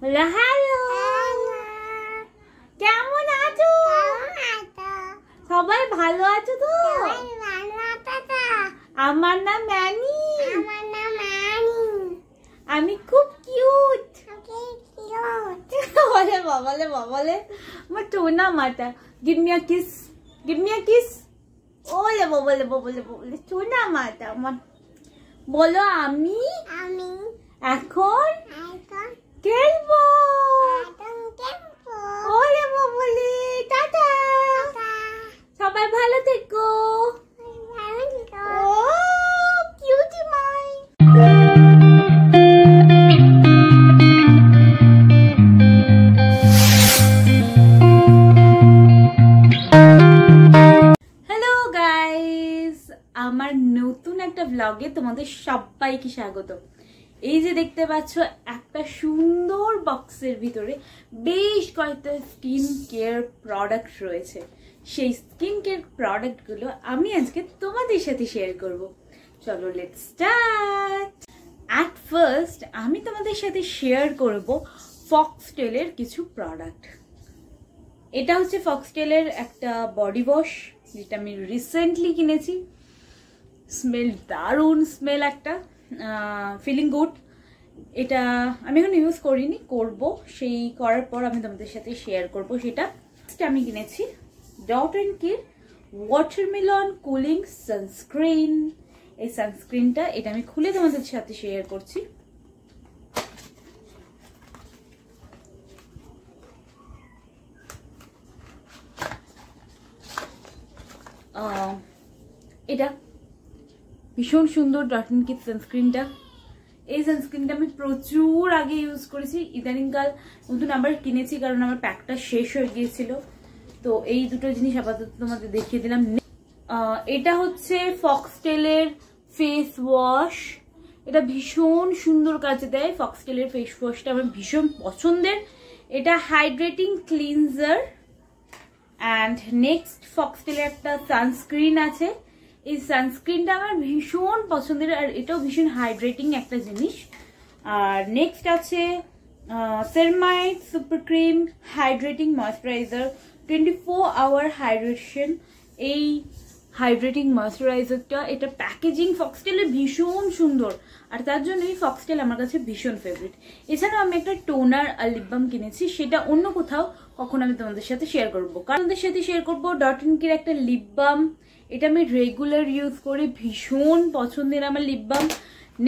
বলো হ্যালো। কেমন আছো? সবাই ভালো আছো তো? আমার নাম ম্যানি। আমি খুব কিউট। বলে বাবালে বাবালে আমার টোনা মাটা। Give me a kiss, give me a kiss. ওলে বাবালে বাবালে বাবালে টোনা মাটা আমার। বলো আমি এখন খেলবো। ওলে বাবালে টাটা। সবাই ভালো থেকো। ও কিউটি মাই। আমার নতুন একটা ব্লগে তোমাদের সবাইকে স্বাগত। এই যে দেখতে পাচ্ছ একটা সুন্দর বক্সের ভিতরে বেশ কয়েকটা স্কিন কেয়ার প্রোডাক্ট রয়েছে। সেই স্কিন কেয়ার প্রোডাক্টগুলো আমি আজকে তোমাদের সাথে শেয়ার করব। চলো লেটস স্টার্ট। অ্যাট ফার্স্ট আমি তোমাদের সাথে শেয়ার করব ফক্সটেলের কিছু প্রোডাক্ট। এটা হচ্ছে ফক্সটেলের একটা বডি ওয়াশ, যেটা আমি রিসেন্টলি কিনেছি। স্মেল দারুণ, স্মেল একটা, ফিলিং গুড। এটা আমি এখন ইউজ করিনি, করব। সেই করার পর আমি তোমাদের সাথে শেয়ার করব সেটা। আমি কিনেছি Dot and Key watermelon cooling sunscreen. এই সানস্ক্রিনটা এটা আমি খুলে তোমাদের সাথে শেয়ার করছি। এটা ভীষণ সুন্দর ডট অ্যান্ড কির সানস্ক্রিনটা। এই সানস্ক্রিনটা আমি প্রচুর আগে ইউজ করেছি, ইদানিংকাল নতুন আবার কিনেছি কারণ আমার প্যাকটা শেষ হয়ে গিয়েছিল। তো এই দুটো জিনিস আপাতত তোমাদের দেখিয়ে দিলাম। এটা হচ্ছে ফক্সটেলের ফেস ওয়াশ। এটা ভীষণ সুন্দর কাজে দেয়। ফক্সটেলের ফেস ওয়াশটা আমার ভীষণ পছন্দের। এটা হাইড্রেটিং ক্লিনজার। অ্যান্ড নেক্সট ফক্সটেলের একটা সানস্ক্রিন আছে। এই সানস্ক্রিনটা আমার ভীষণ পছন্দের, আর এটাও ভীষণ হাইড্রেটিং একটা জিনিস। আর নেক্সট আছে ceramide super cream hydrating moisturiser, 24 hour hydration. এই হাইড্রেটিং ময়শ্চারাইজারটা, এটা প্যাকেজিং ফক্সটেলের ভীষণ সুন্দর, আর তার জন্য এই ফক্সটেল আমার কাছে ভীষণ ফেভারিট। এছাড়াও আমি একটা টোনার আর লিপ বাম কিনেছি, সেটা অন্য কোথাও কখন আমি তোমাদের সাথে শেয়ার করবো। কারণ তোমাদের সাথে শেয়ার করবো ডট অ্যান্ড কির একটা লিপ বাম। এটা আমি রেগুলার ইউজ করি, ভীষণ পছন্দের আমার লিপ বাম।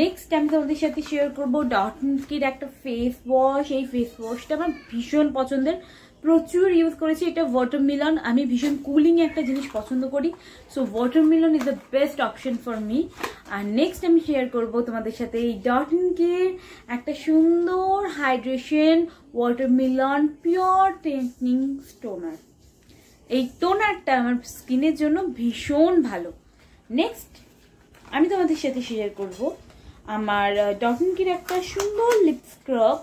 নেক্সট আমি তোমাদের সাথে শেয়ার করবো ডট অ্যান্ড কির একটা ফেস ওয়াশ। এই ফেস ওয়াশটা আমার ভীষণ পছন্দের, প্রচুর ইউজ করেছি। এটা ওয়াটারমেলন। আমি ভীষণ কুলিং একটা জিনিস পছন্দ করি, so watermelon is the best option for me. আর নেক্সট আমি শেয়ার করবো তোমাদের সাথে এই ডট অ্যান্ড কির একটা সুন্দর hydration watermelon pore tightening toner. এই টোনারটা আমার স্কিনের জন্য ভীষণ ভালো। নেক্সট আমি তোমাদের সাথে শেয়ার করব আমার ডট অ্যান্ড কির একটা সুন্দর লিপ স্ক্রাব।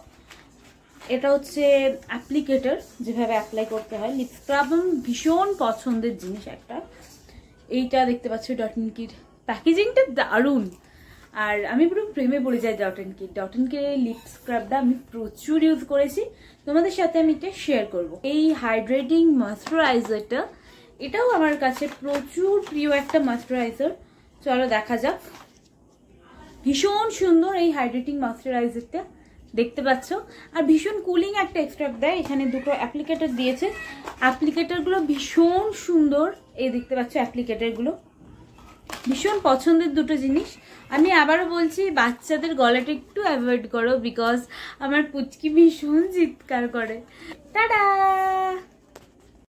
এটা হচ্ছে অ্যাপ্লিকেটর, যেভাবে অ্যাপ্লাই করতে হয়। লিপ স্ক্রাব আমার ভীষণ পছন্দের জিনিস একটা। এইটা দেখতে পাচ্ছ ডট অ্যান্ড কির, প্যাকেজিংটা দারুণ। আর আমি পুরো প্রেমে পড়ে যাই ডট অ্যান্ড কির। ডট অ্যান্ড কির লিপ স্ক্রাবটা আমি প্রচুর ইউজ করেছি, তোমাদের সাথে আমি এটা শেয়ার করব। এই হাইড্রেটিং ময়শ্চারাইজারটা, এটাও আমার কাছে প্রচুর প্রিয় একটা ময়শ্চারাইজার। চলো দেখা যাক। ভীষণ সুন্দর এই হাইড্রেটিং ময়শ্চারাইজারটা, দেখতে পাচ্ছ। আর ভীষণ কুলিং একটা এক্সট্রাক্ট দেয়। এখানে দুটো অ্যাপ্লিকেটর দিয়েছে, অ্যাপ্লিকেটরগুলো ভীষণ সুন্দর। এই দেখতে পাচ্ছ অ্যাপ্লিকেটরগুলো, ভীষণ পছন্দের দুটো জিনিস। আমি আবারও বলছি, বাচ্চাদের গলাটা একটু অ্যাভয়েড করো, বিকজ আমার পুচকি ভীষণ চিৎকার করে। টাটা।